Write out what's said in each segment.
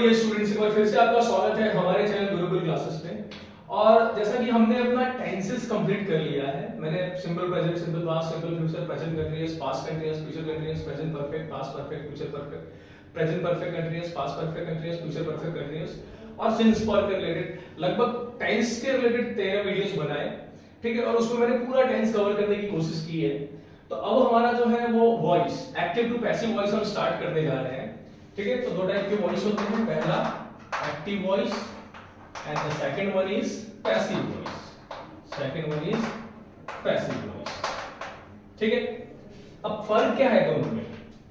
Dear students, एक बार फिर से आपका स्वागत है हमारे चैनल गुरुकुल क्लासेस में। और जैसा कि हमने अपना टेंसेस कंप्लीट कर लिया है, मैंने simple present, simple past, simple future, present continuous, past continuous, future continuous, present perfect, past perfect, future perfect, present perfect continuous, past perfect continuous, future perfect continuous और सिंस पर के रिलेटेड लगभग tense के related 13 videos बनाए, ठीक है। और उसमें मैंने पूरा टेंस कवर करने की कोशिश की है। तो अब हमारा जो है वो voice, active to passive voice हम स्टार्ट करने जा रहे हैं, ठीक है। तो दो टाइप के वॉइस होते हैं, पहला active voice and the second one is passive voice. Second one is passive voice, ठीक है। अब फर्क क्या है दोनों में,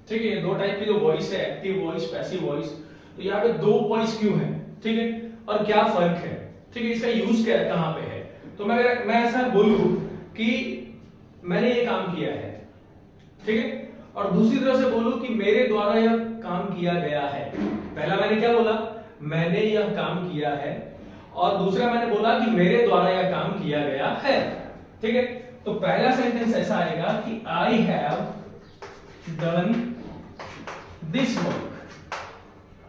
ठीक है। ये दो टाइप की जो वॉइस है, एक्टिव वॉइस, पैसिव वॉइस, तो यहाँ पे दो वॉइस क्यों है, ठीक है, और क्या फर्क है, ठीक है, इसका यूज क्या है, कहां पे है। तो मैं ऐसा बोलूं कि मैंने ये काम किया है, ठीक है, और दूसरी तरफ से बोलूं कि मेरे द्वारा यह काम किया गया है। पहला मैंने क्या बोला, मैंने यह काम किया है, और दूसरा मैंने बोला कि मेरे द्वारा यह काम किया गया है, ठीक है। तो पहला सेंटेंस ऐसा आएगा कि I have done this work,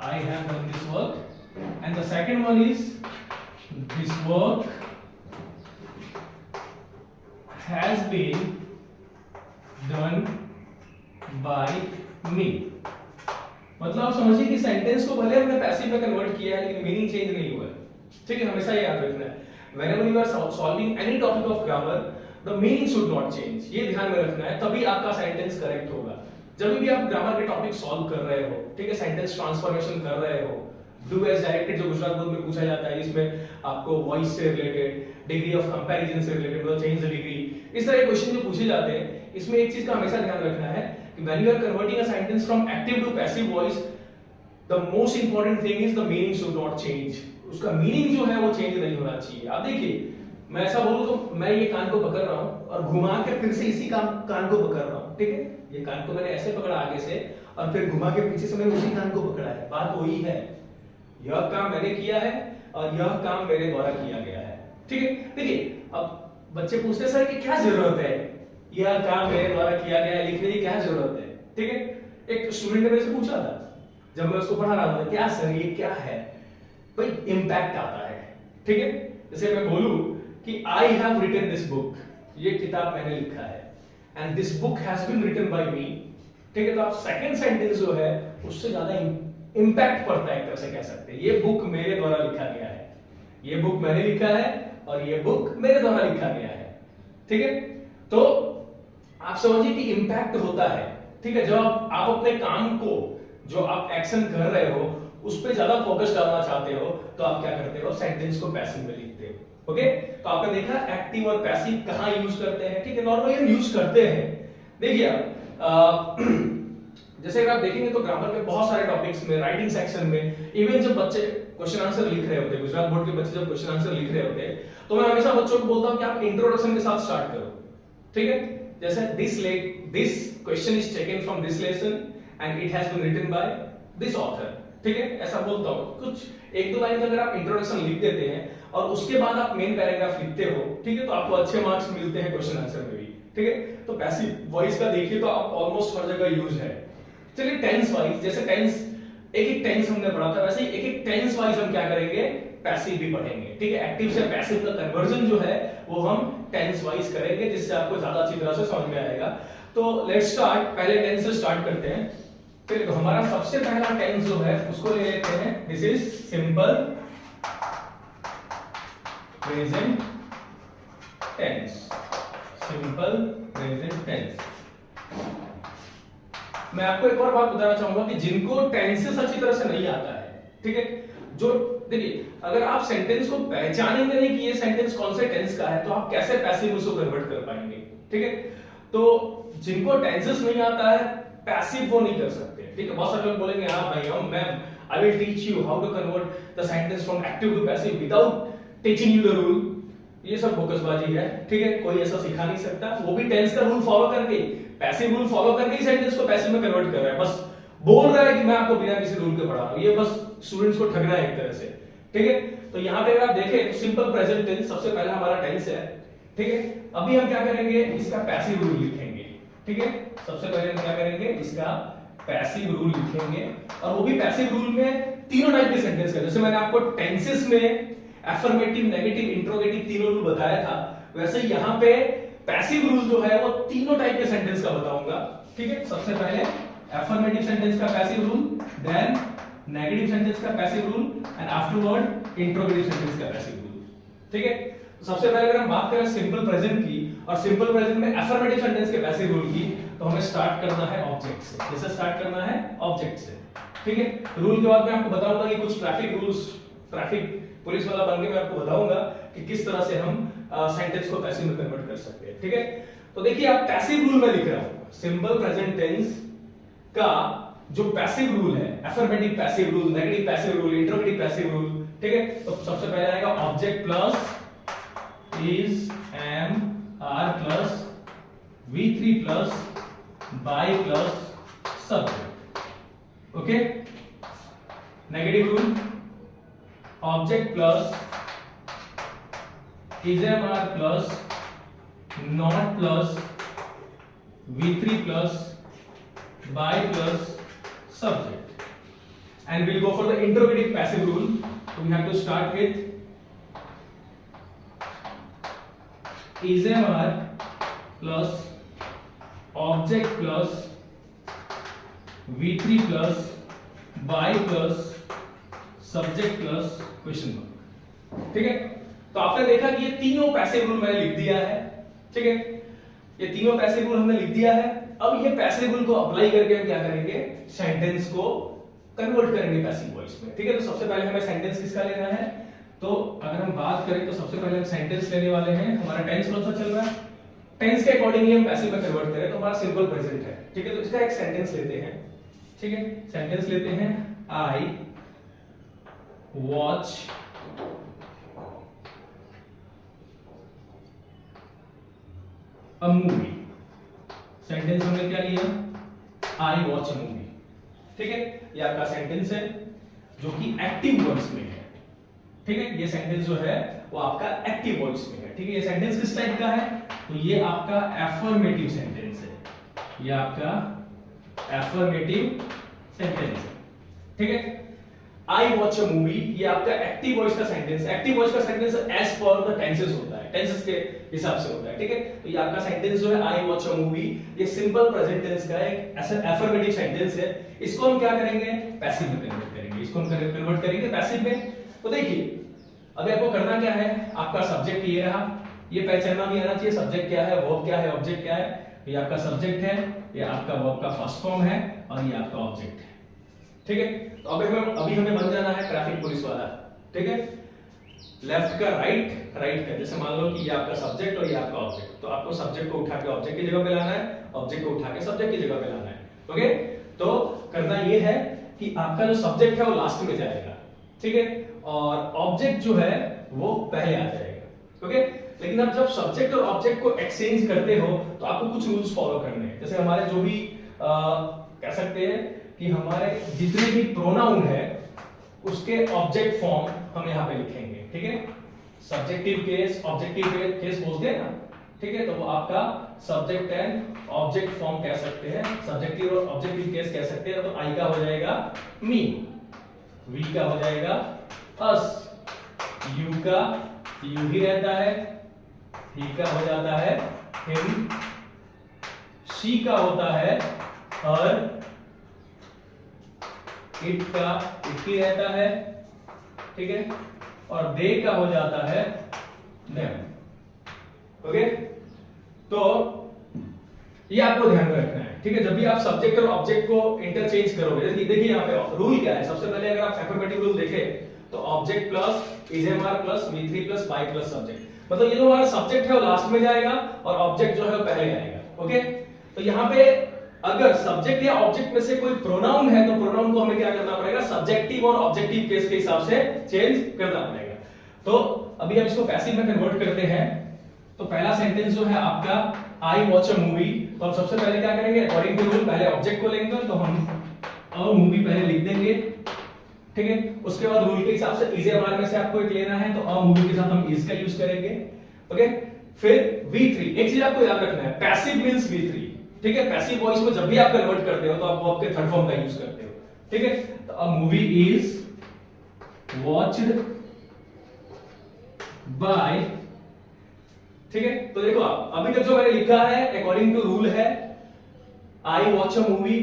I have done this work, and the second one is this work has been done by me। मतलब आप समझिए कि सेंटेंस को भले हमने पैसिव में कन्वर्ट किया है लेकिन मीनिंग चेंज नहीं हुआ है, ठीक है। हमेशा याद रखना है, whenever you are solving any topic of grammar, the meaning should not change, ये ध्यान में रखना है, तभी आपका सेंटेंस करेक्ट होगा। जब भी आप ग्रामर के टॉपिक सॉल्व कर रहे हो, ठीक है, सेंटेंस ट्रांसफॉर्मेशन कर रहे हो, डू एज डायरेक्टेड जो गुजरात बोर्ड में पूछा जाता है, इसमें आपको वॉइस से रिलेटेड, डिग्री ऑफ कंपैरिजन से रिलेटेड, मतलब चेंज द डिग्री, इस तरह के क्वेश्चन जो पूछे जाते हैं, इसमें एक चीज का हमेशा ध्यान रखना है कि when you are converting a sentence from active to passive voice, the most important thing is the meaning should not change. उसका मीनिंग जो है वो चेंज नहीं होना चाहिए। अब देखिए, मैं ऐसा बोलूं तो मैं ये कान को पकड़ रहा हूं और घुमा के फिर से इसी कान को पकड़ रहा हूं, ठीक है। ये कान को मैंने ऐसे पकड़ा आगे से और फिर घुमा के पीछे से मैंने उसी कान को पकड़ा है, बात वही है। यह काम मैंने किया है और यह काम मेरे द्वारा किया गया है, ठीक है। देखिए, अब बच्चे पूछते सर कि क्या जरूरत है, यह काम मेरे द्वारा किया गया है लिखने की क्या जरूरत है, ठीक है। एक स्टूडेंट ने मेरे से पूछा था जब मैं उसको पढ़ा रहा था, क्या सर ये क्या है, भाई इंपैक्ट आता है, ठीक है। जैसे मैं बोलूं कि I have written this book, ये किताब मैंने लिखा है, and this book has been written by me, ठीक है। तो आप सेकंड सेंटेंस जो है उससे ज्यादा इंपैक्ट पड़ता है, एक तरह से कह सकते हैं। ये बुक मेरे द्वारा लिखा गया है, ये बुक मैंने लिखा है और ये बुक मेरे द्वारा लिखा गया है, ठीक है। तो आप समझिए कि इंपैक्ट होता है, ठीक है। जब आप अपने काम को, जो आप एक्शन कर रहे हो, उस पे ज्यादा फोकस डालना चाहते हो, तो आप क्या करते हो, सेंटेंस को पैसिव में लिखते हो, ओके। तो आपने देखा एक्टिव और पैसिव कहां यूज करते हैं, ठीक है। नॉर्मली हम यूज करते हैं, देखिए आप जैसे अगर आप देखेंगे तो ग्रामर के बहुत सारे टॉपिक्स में, राइटिंग सेक्शन में, इवन जब बच्चे क्वेश्चन आंसर लिख रहे होते हैं, गुजरात बोर्ड के बच्चे जब क्वेश्चन आंसर लिख रहे होते हैं, तो मैं हमेशा बच्चों को बोलता हूं कि आप इंट्रोडक्शन के साथ स्टार्ट करो, ठीक है। जैसे this question is taken from this lesson and it has been written by this author, ठीक है, ऐसा बोलता हूं। कुछ एक दो लाइन अगर आप इंट्रोडक्शन लिख देते हैं और उसके बाद आप मेन पैराग्राफ लिखते हो, ठीक है, तो आपको अच्छे मार्क्स मिलते हैं क्वेश्चन आंसर में भी, ठीक है। तो पैसिव वॉइस का देखिए तो आप ऑलमोस्ट हर जगह यूज है। चलिए टेंस वाइज, जैसे टेंस एक टेंस हमने पढ़ा था, वैसे ही एक टेंस वाइज हम क्या करेंगे, पैसिव भी पढ़ेंगे, ठीक है। एक्टिव से पैसिव का कन्वर्जन जो है वो हम टेंस वाइज करेंगे, जिससे आपको ज्यादा अच्छी तरह से समझ में आएगा। तो लेट्स स्टार्ट, पहले टेंस से स्टार्ट करते हैं। चलिए, तो हमारा सबसे पहला टेंस जो है उसको ले लेते हैं, this is simple present tense. Simple present tense. मैं आपको एक और बात बताना चाहूंगा कि जिनको टेंसेस अच्छी तरह से नहीं आता है, ठीक है, जो देखिए, अगर आप सेंटेंस को पहचानेंगे नहीं कि ये सेंटेंस कौन से टेंस का है, तो आप कैसे पैसिव उसको कन्वर्ट कर पाएंगे, ठीक है। तो जिनको टेंसेस नहीं आता है, पैसिव वो नहीं कर सकते, ठीक है। बहुत सारे लोग बोलेंगे हाँ भाई, I will teach you how to convert the sentence from active to passive without teaching you the rule. ये सब बोकसबाजी है, ठीक है, कोई ऐसा सिखा नहीं सकता, वो भी टेंस का रूल फॉलो करके, पैसिव रूल फॉलो करके ही सेंटेंस को पैसिव में कन्वर्ट कर रहा है, बस बोल रहा है कि मैं आपको बिना किसी रूल के पढ़ा रहा हूं। ये बस स्टूडेंट्स को ठगना है एक तरह से, ठीक है। तो यहां पे अगर आप देखें तो सिंपल प्रेजेंट टेंस सबसे पहला हमारा टेंस है, ठीक है। अभी हम क्या करेंगे, इसका पैसिव रूल लिखेंगे, ठीक है। सबसे पहले हम क्या करेंगे, इसका पैसिव रूल लिखेंगे, और वो भी पैसिव रूल में तीनों टाइप के सेंटेंस का, जैसे मैंने आपको टेंसेस में एफर्मेटिव, नेगेटिव, इंट्रोगेटिव तीनों रूल बताया था, वैसे यहां पे पैसिव रूल जो है वो तीनों टाइप के सेंटेंस का बताऊंगा। ठीक है, सबसे पहले एफर्मेटिव सेंटेंस का passive rule, then negative sentence का passive rule and afterward interrogative sentence का पैसिव रूल। ठीक है, तो सबसे पहले अगर हम बात करें सिंपल प्रेजेंट की और सिंपल प्रेजेंट में एफर्मेटिव सेंटेंस के पैसिव रूल की, तो हमें स्टार्ट करना है ऑब्जेक्ट से। जैसे स्टार्ट करना है ऑब्जेक्ट से। ठीक है, रूल के बाद मैं आपको बताऊंगा कि कुछ ट्रैफिक रूल्स, ट्रैफिक पुलिस वाला बन के मैं आपको बताऊंगा कि किस तरह से हम सेंटेंस को पैसिव में कन्वर्ट कर सकते हैं। ठीक है, तो देखिए आप पैसिव रूल में लिख रहा हूं, सिंपल प्रेजेंट टेंस का जो पैसिव रूल है, affirmative passive rule, negative passive rule, interrogative passive rule. ठीक है, तो सबसे पहले आएगा object plus is, am, are plus V3 plus by plus subject. Okay, negative rule, object plus is, am, are plus not plus V3 plus by plus subject. And we'll go for the interrogative passive rule. So we have to start with is, am, are plus object plus V3 plus by plus subject plus question mark. ठीक है, तो आपने देखा कि ये तीनों passive rule मैंने लिख दिया है। ठीक है, ये तीनों पैसिव रूल हमने लिख दिया है। अब ये पैसिव रूल को अप्लाई करके हम क्या करेंगे, सेंटेंस को कन्वर्ट करेंगे पैसिव वॉइस में। ठीक है, तो सबसे पहले हमें सेंटेंस किसका लेना है, तो अगर हम बात करें तो सबसे पहले हम सेंटेंस लेने वाले हैं। हमारा टेंस कौन सा चल रहा है, टेंस के अकॉर्डिंगली हम पैसिव में कन्वर्ट करें तो हमारा सिंपल प्रेजेंट है। ठीक है, तो इसका एक सेंटेंस लेते हैं। ठीक है, सेंटेंस लेते हैं, आई वॉच अ मूवी। सेंटेंस हमने क्या लिया, आई वॉच अ मूवी। ठीक है, ये आपका सेंटेंस है जो कि एक्टिव वॉइस में है। ठीक है, ये सेंटेंस जो है वो आपका एक्टिव वॉइस में है। ठीक है, ये सेंटेंस किस टाइप का है, तो ये आपका एफर्मेटिव सेंटेंस है। ये आपका एफर्मेटिव सेंटेंस है। ठीक है, आई वॉच अ मूवी, ये आपका एक्टिव वॉइस का सेंटेंस। एक्टिव वॉइस का sentence as per the tenses होता है, टेंसेस के हिसाब से होता है। ठीक है, तो ये आपका सेंटेंस जो है आई वॉच अ मूवी, ये सिंपल प्रेजेंट टेंस का एक ऐसा एफर्मेटिव सेंटेंस है। इसको हम क्या करेंगे, पैसिव में कन्वर्ट करेंगे। इसको हम कन्वर्ट करेंगे पैसिव में। तो देखिए अभी आपको करना क्या है, आपका सब्जेक्ट ये रहा, ये पहचानना भी आना चाहिए सब्जेक्ट क्या है, वर्ब क्या है, ऑब्जेक्ट क्या है। ये आपका सब्जेक्ट है, ये आपका वर्ब का फर्स्ट फॉर्म है और ये आपका ऑब्जेक्ट है। ठीक है, तो अभी हमें बन जाना है ट्रैफिक पुलिस वाला। ठीक है, लेफ्ट का राइट, राइट का, जैसे मान लो कि ये आपका सब्जेक्ट और ये आपका ऑब्जेक्ट, तो आपको सब्जेक्ट को उठा के ऑब्जेक्ट की जगह पे लाना है, ऑब्जेक्ट को उठा के सब्जेक्ट की जगह पे लाना है। ओके, तो करना ये है कि आपका जो सब्जेक्ट है वो लास्ट में जाएगा। ठीक है, और ऑब्जेक्ट जो है वो पहले आ जाएगा। ओके, लेकिन अब जब सब्जेक्ट और ऑब्जेक्ट को एक्सचेंज करते हो तो आपको कुछ रूल्स फॉलो करने हैं। जैसे हमारे जो भी कह सकते हैं कि हमारे जितने भी प्रोनाउन है उसके ऑब्जेक्ट फॉर्म हम यहाँ पे लिखेंगे। ठीक है, सब्जेक्टिव केस, ऑब्जेक्टिव केस बोलते हैं ना। ठीक है, तो वो आपका सब्जेक्ट एंड ऑब्जेक्ट फॉर्म कह सकते हैं, सब्जेक्टिव और ऑब्जेक्टिव केस कह सकते हैं। तो आई का हो जाएगा मी, वी का हो जाएगा अस, यू का यू ही रहता है, ही का हो जाता है हिम, शी का होता है हर, इट का इट ही रहता है। ठीक है, और दे का हो जाता है देम। ओके, तो ये आपको ध्यान में रखना है। ठीक है, जब भी आप सब्जेक्ट और ऑब्जेक्ट को इंटरचेंज करोगे, जैसे देखिए यहाँ पे रूल क्या है, सबसे पहले अगर आप एफर्मेटिव रूल देखें तो object plus is, am, are plus वी3 प्लस बाय प्लस सब्जेक्ट, मतलब ये जो हमारा सब्जेक्ट है वो लास्ट में जाएगा और ऑब्जेक्ट जो है वो पहले आएगा। ओके, तो यहाँ पे अगर सब्जेक्ट या ऑब्जेक्ट में से कोई प्रोनाउन है तो प्रोनाउन को हमें क्या करना पड़ेगा, सब्जेक्टिव और ऑब्जेक्टिव केस के हिसाब से चेंज करना पड़ेगा। तो अभी हम इसको पैसिव में कन्वर्ट करते हैं। तो पहला सेंटेंस जो है आपका आई वॉच अ मूवी, तो हम सबसे पहले क्या करेंगे, अकॉर्डिंग टू रूल पहले ऑब्जेक्ट को लेंगे, तो हम अ मूवी पहले लिख देंगे। ठीक है, उसके बाद रूल के हिसाब से इज, एम, आर में से आपको एक लेना है, तो अ मूवी के साथ हम इज का यूज करेंगे। ओके, फिर V3, एक चीज आपको याद रखना है, पैसिव मींस V3। ठीक है, पैसिव वॉइस को जब भी आप कन्वर्ट करते हो तो आप वर्ब के थर्ड फॉर्म का यूज करते हो। ठीक है, तो a movie is watched bye, ठीक है। तो देखो आप अभी तक जो मैंने लिखा है अकॉर्डिंग टू रूल है I watch a movie.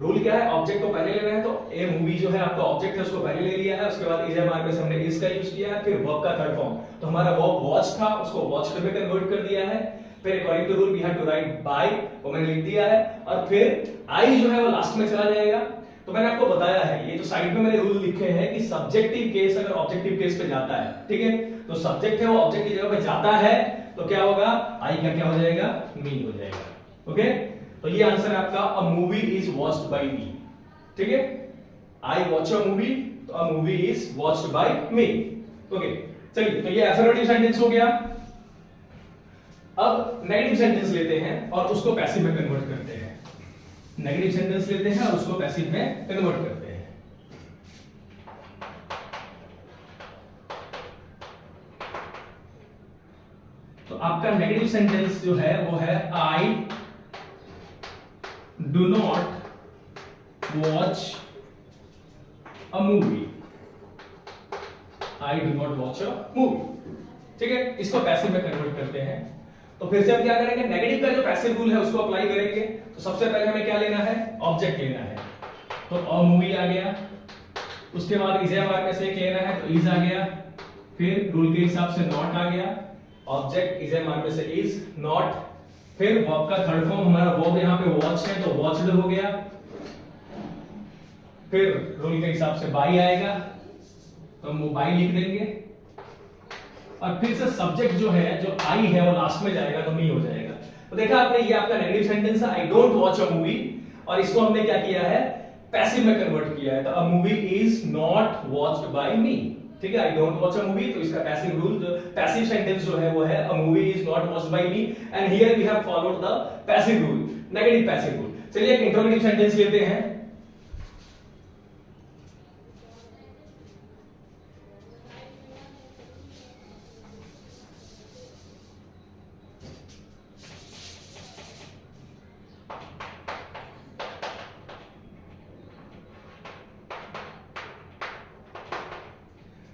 Rule क्या है, ऑब्जेक्ट को पहले लेना है, तो ए मूवी जो है आपका ऑब्जेक्ट है उसको पहले ले लिया है, उसके बाद इज एम आर पे हमने इज का यूज किया है, फिर वर्ब का थर्ड फॉर्म, तो हमारा वर्ब वॉच था उसको वॉच्ड में कन्वर्ट कर दिया है, फिर according to rule we have to write by, वो मैंने लिख दिया है, और फिर आई जो है वो लास्ट में चला जाएगा। तो मैंने आपको बताया है ये जो साइड में मैंने रूल लिखे हैं कि सब्जेक्टिव केस अगर ऑब्जेक्टिव केस पे जाता है, ठीक है, तो सब्जेक्ट है वो ऑब्जेक्ट की जगह पे जाता है तो क्या होगा, आई का क्या हो जाएगा, मी हो जाएगा। ओके, तो ये आंसर है आपका a movie is watched by me, ठीक है। आई वॉच अ मूवी, तो a movie is watched by me. Okay, चलिए, तो ये अफर्मेटिव सेंटेंस हो गया। अब नेगेटिव सेंटेंस लेते हैं और उसको पैसिव में कन्वर्ट करते हैं। नेगेटिव सेंटेंस लेते हैं और उसको पैसिव में कन्वर्ट करते हैं। तो आपका नेगेटिव सेंटेंस जो है वो है I do not watch a movie. I do not watch a movie, ठीक है। इसको पैसिव में कन्वर्ट करते हैं। तो फिर से हम क्या करेंगे, नेगेटिव का जो पैसिव रूल है उसको अप्लाई करेंगे। तो सबसे पहले हमें क्या लेना है, ऑब्जेक्ट लेना है, तो अ मूवी आ गया, उसके बाद इज एम आर में से एक लेना है तो इज आ गया, फिर रूल के हिसाब से नॉट आ गया, ऑब्जेक्ट इज एम आर में से इज, नॉट, फिर वर्ब का थर्ड फॉर्म हमारा वर्ब यहां पे वॉच है तो वॉच्ड हो गया, फिर रूल के हिसाब से बाई आएगा तो हम वो बाई लिख देंगे, और फिर से सब्जेक्ट जो है जो आई है वो लास्ट में जाएगा तो मी हो जाएगा। तो देखा आपने, ये आपका नेगेटिव सेंटेंस है, I don't watch a movie, और इसको हमने क्या किया है, पैसिव में कन्वर्ट किया है। तो a movie is not watched by me, ठीक है। I don't watch a movie, तो इसका पैसिव रूल, जो पैसिव सेंटेंस जो है वो है a movie is not watched by me, and here we have followed the passive rule, negative passive rule. चलिए एक इंट्रोगेटिव सेंटेंस लेते हैं।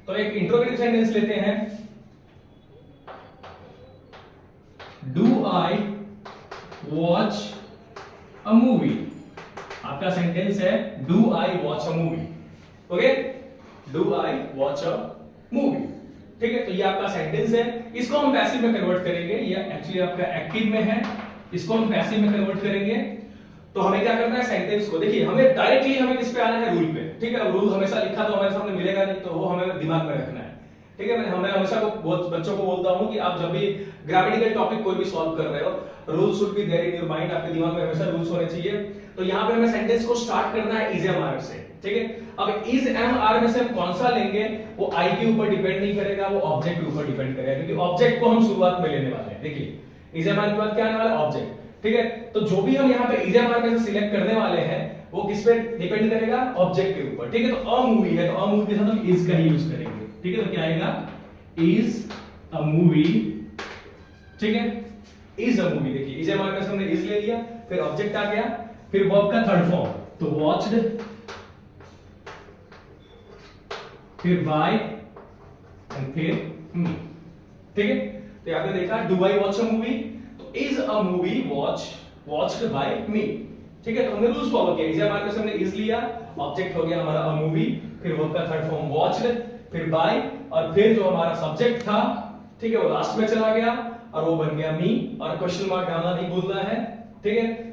तो एक इंट्रोगेटिव सेंटेंस लेते हैं, do I watch a movie. आपका सेंटेंस है do I watch a movie, okay, do I watch a movie, ठीक है। तो ये आपका सेंटेंस है, इसको हम पैसिव में कन्वर्ट करेंगे, ये एक्चुअली आपका एक्टिव में है, इसको हम पैसिव में कन्वर्ट करेंगे। तो हमें क्या करना है, सेंटेंस को देखिए, हमें डायरेक्टली हमें किस पे आना है, रूल पे, ठीक है। रूल हमेशा लिखा तो हमारे सामने मिलेगा नहीं, तो वो हमें दिमाग में रखना है, ठीक है। मैं हमेशा बहुत बच्चों को बोलता हूं कि आप जब भी ग्रामेटिकल टॉपिक कोई भी सॉल्व कर रहे हो, rule should be there in your mind, आपके दिमाग में हमेशा रूल्स होने चाहिए। तो यहाँ पे हमें सेंटेंस को स्टार्ट करना है इज एम आर से, ठीक है। अब इज एम आर में से हम कौन सा लेंगे वो आई के ऊपर डिपेंड नहीं करेगा, वो ऑब्जेक्ट के ऊपर डिपेंड करेगा, क्योंकि ऑब्जेक्ट को हम शुरुआत में लेने वाले हैं। देखिए इज एम आर के बाद क्या आने वाला है, ऑब्जेक्ट, ठीक है। तो जो भी हम यहाँ पे इज एम आर में से सिलेक्ट करने वाले हैं वो किस पे डिपेंड करेगा, ऑब्जेक्ट के ऊपर, ठीक है। तो अ मूवी है, तो अ मूवी के साथ हम इज का ही यूज करेंगे, ठीक है। तो क्या आएगा, इज अ मूवी, ठीक है, इज अ मूवी। देखिए इज एम आर में से हमने इज ले लिया, फिर ऑब्जेक्ट आ गया, फिर वर्ब का थर्ड फॉर्म, तो वॉच्ड, फिर बाय, एंड फिर मी, ठीक है। तो यहाँ पे देखा do I watch a movie, तो is a movie watched by me, ठीक है। तो हमने रूल्स फॉलो किया, इज एम आर में से हमने इज लिया, ऑब्जेक्ट हो गया हमारा अ मूवी, फिर वर्ब का थर्ड फॉर्म वॉच्ड, फिर बाय, और फिर जो हमारा सब्जेक्ट था, ठीक है, वो लास्ट में चला गया और वो बन गया मी, और क्वेश्चन मार्क डालना नहीं भूलना है, ठीक है।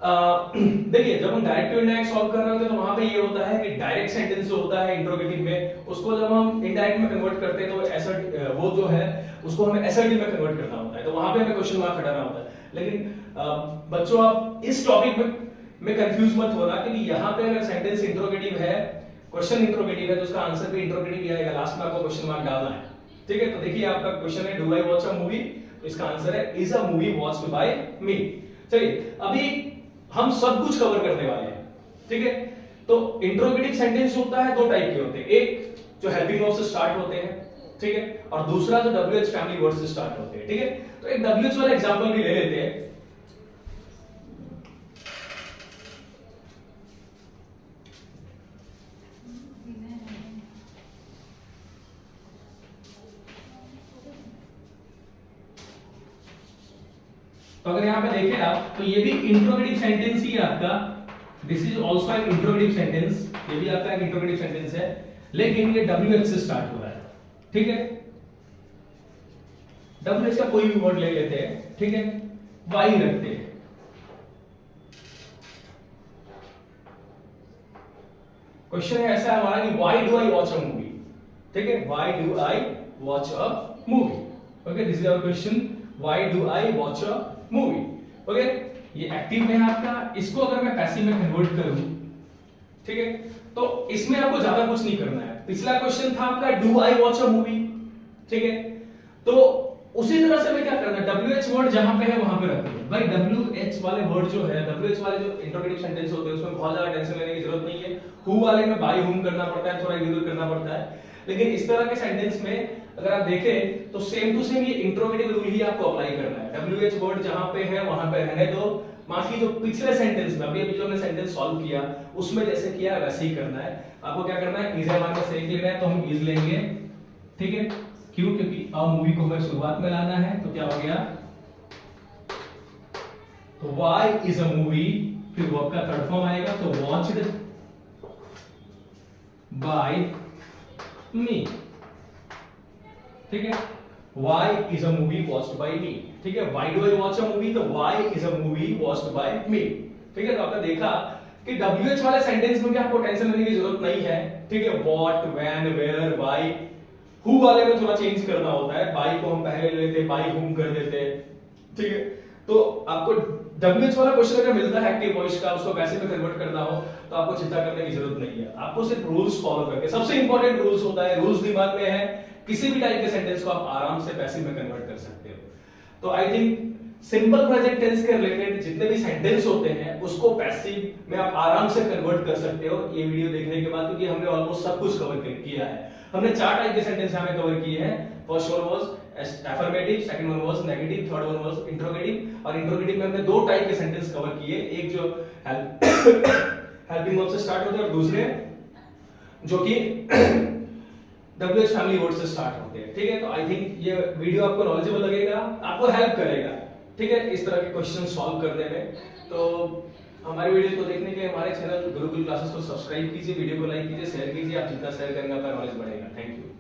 देखिए जब हम डायरेक्ट टू इनडायरेक्ट सॉल्व कर रहे होते हैं तो वहां पे ये होता है कि डायरेक्ट सेंटेंस जो होता है इंट्रोगेटिव में, उसको जब हम इनडायरेक्ट में कन्वर्ट करते हैं तो एसर्ट, वो जो है उसको हमें एसर्टिव में कन्वर्ट करना होता है, तो वहां पे हमें क्वेश्चन मार्क हटाना होता है। लेकिन बच्चों आप इस टॉपिक में कंफ्यूज मत होना, क्योंकि यहाँ पे अगर सेंटेंस इंट्रोगेटिव है, क्वेश्चन इंट्रोगेटिव है, तो उसका आंसर भी इंट्रोगेटिव ही आएगा, लास्ट में आपको क्वेश्चन मार्क डालना है, ठीक है। तो देखिए आपका क्वेश्चन है do I watch a movie, तो इसका आंसर है is a movie watched by me. चलिए अभी हम सब कुछ कवर करने वाले हैं, ठीक है। तो इंट्रोगेटिव सेंटेंस होता है, दो टाइप के होते हैं, एक जो हेल्पिंग वर्ब से स्टार्ट होते हैं, ठीक है, और दूसरा जो WH फैमिली वर्ड से स्टार्ट होते हैं, ठीक है। तो एक WH वाला एग्जांपल भी ले लेते हैं। तो अगर यहाँ पे देखें आप तो ये भी इंट्रोगेटिव सेंटेंस ही है आपका, this is also an interrogative sentence, ये भी आपका एक इंट्रोगेटिव सेंटेंस है, लेकिन ये WH से स्टार्ट हो रहा है, ठीक है। WH का कोई भी वर्ड ले लेते हैं, ठीक है, वाई रखते हैं। क्वेश्चन है ऐसा हमारा कि why do I watch a movie, ठीक है, why do I watch a movie, okay, this is our question, why do I watch a movie, okay. ये एक्टिव में है आपका, इसको अगर मैं पैसिव में कन्वर्ट करूं, ठीक है, तो इसमें आपको ज्यादा कुछ नहीं करना है। पिछला क्वेश्चन था आपका do I watch a movie, ठीक है, तो उसी तरह से मैं क्या करना है, WH वर्ड जहां पे है वहां पे रखना है भाई। WH वाले वर्ड जो है, WH वाले जो इंट्रोगेटिव सेंटेंस होते हैं उसमें बहुत ज्यादा टेंशन लेने की जरूरत नहीं है। हु वाले में बाय हुम करना पड़ता है, थोड़ा इधर करना पड़ता है, लेकिन इस तरह के सेंटेंस में अगर आप देखें तो सेम टू सेम ये इंट्रोगेटिव रूल ही आपको अप्लाई करना है। WH वर्ड जहां पे है वहां पे रहने दो, बाकी जो पिछले सेंटेंस में अभी जो हमने सेंटेंस सॉल्व किया उसमें जैसे किया वैसे ही करना है। आपको क्या करना है, इज हमारे पास एक लेना है तो हम इज लेंगे, ठीक है, क्यों, क्योंकि अ मूवी को हमें शुरुआत में लाना है, तो क्या हो गया, तो वाई इज अ मूवी, फिर वर्ब का थर्ड फॉर्म आएगा तो वॉच्ड बाय मी, ठीक है, why is a movie watched by me, ठीक है, why do I watch a movie, तो why is a movie watched by me, ठीक है। तो आपने देखा कि WH वाले सेंटेंस में भी आपको टेंशन लेने की जरूरत नहीं है, ठीक है, what, when, where, why. Who वाले में थोड़ा चेंज करना होता है, बाई को हम पहले लेते, बाई हुम कर देते, ठीक है। तो आपको WH वाला क्वेश्चन अगर मिलता है एक्टिव वॉइस का, उसको पैसिव में कन्वर्ट करना हो तो आपको चिंता करने की जरूरत नहीं है, आपको सिर्फ रूल्स फॉलो करके, सबसे इंपॉर्टेंट रूल्स होता है, रूल्स दिमाग में है, किसी भी टाइप के सेंटेंस को आप आराम से पैसिव में कन्वर्ट कर सकते हो। तो I think simple present tense के रिलेटेड जितने भी सेंटेंस होते हैं उसको पैसिव में आप आराम से कन्वर्ट कर सकते हो ये वीडियो देखने के बाद, क्योंकि हमने ऑलमोस्ट सब कुछ कवर किया है। हमने 4 टाइप के सेंटेंस यहां पे कवर किए हैं। First one was affirmative, second one was negative, third one was interrogative, और इंट्रोगेटिव में हमने 2 टाइप के सेंटेंस कवर किए, एक जो हेल्पिंग वर्ब से स्टार्ट होते हैं और दूसरे जो कि WH फैमिली वर्ड से स्टार्ट होते हैं, ठीक है। तो आई थिंक ये वीडियो आपको नॉलेजेबल लगेगा, आपको हेल्प करेगा, ठीक है, इस तरह के क्वेश्चन सॉल्व करने में। तो हमारे वीडियो को देखने के लिए हमारे चैनल गुरुकुल क्लासेस को सब्सक्राइब कीजिए, वीडियो को लाइक कीजिए, शेयर कीजिए, आप जितना शेयर करेंगे आपका नॉलेज बढ़ेगा। Thank you.